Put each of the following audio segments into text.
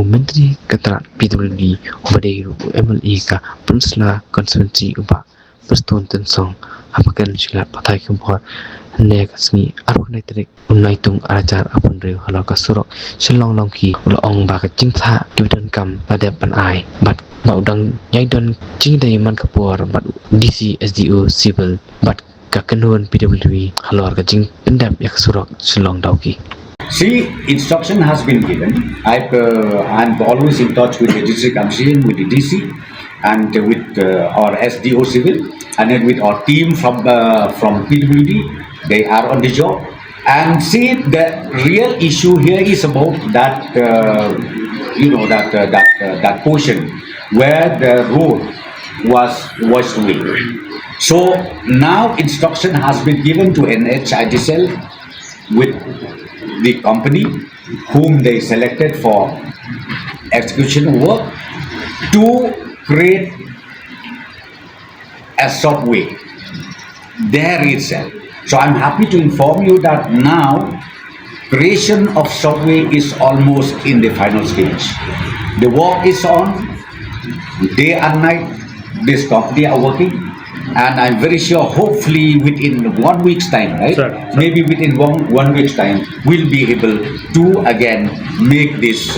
Menteri Keterangan PWD Ubadairu MLE ka Peninsula Conservancy Uba Prestone Tynsong apakan sila patai kempor nek sni aru nai terik unai tung ajar apun reu halau ka surok shalong longki ula ong ba ka jingtha kidan kam pada pan ai bat ba udang nyai don jing dai man kapur bat DC SDO civil bat ka kanun PWD halau ka jing pendap yak surok shalong dauki. See, instruction has been given. I'm always in touch with the district commission, with the DC, and with our SDO civil, and then with our team from PWD. They are on the job. And see, the real issue here is about that that portion where the road was washed away. So now instruction has been given to NHIDCL with the company whom they selected for execution work to create a subway there itself. So I'm happy to inform you that now creation of subway is almost in the final stage. The work is on, day and night this company are working, and I'm very sure hopefully within 1 week's time, right? Sure. Maybe within one week's time, we'll be able to again make this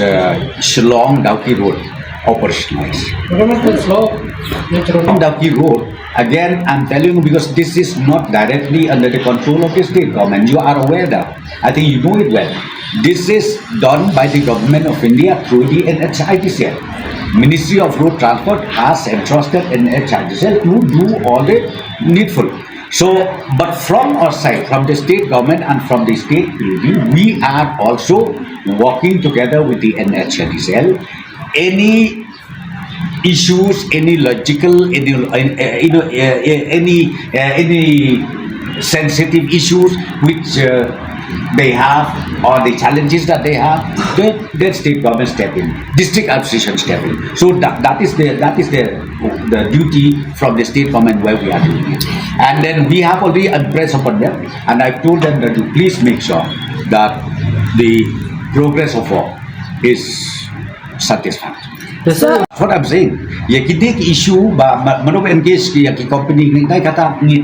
Shillong Dauki Road operationalized. Dauki Road, again, I'm telling you because this is not directly under the control of the state government. You are aware that. I think you know it well. This is done by the government of India through the NHIDCL. Ministry of Road Transport has entrusted NHIDCL to do all the needful. So, but from our side, from the state government and from the state PUD, we are also working together with the NHIDCL. Any issues, any logical, any sensitive issues which they have, or the challenges that they have, the state government step in, district administration step in. So that is the duty from the state government where we are doing it. And then we have already impressed upon them, and I told them that to please make sure that the progress of work is satisfactory. Yes, sir. That's what I'm saying. Ya kita issue ba mano engage ki company ni tay kata ni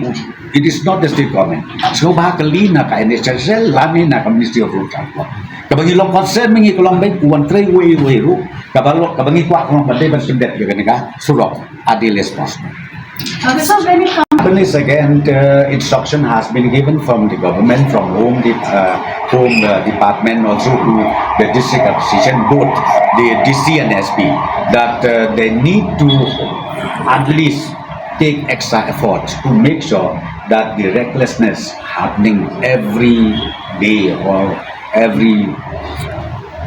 it is not the state government. So ba kali na ka NHIDCL lami na ka Ministry of Road Transport. Kabangi long concern mingi kulang bay uwan tray way ru kabangi kwa kulang badai ban sindet ga ka surok adil as possible. So when it Companies again, instruction has been given from the government, from home department, also to the district administration, both the DC and SP, that they need to at least take extra effort to make sure that the recklessness happening every day or every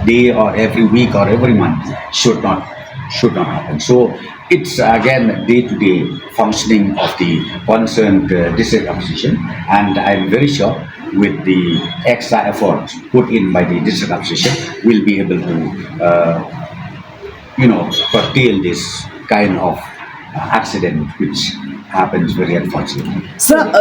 week or every month should not happen. So it's again day-to-day functioning of the concerned district administration, and I'm very sure with the extra efforts put in by the district administration, we'll be able to curtail this kind of accident which happens very unfortunately. Sir,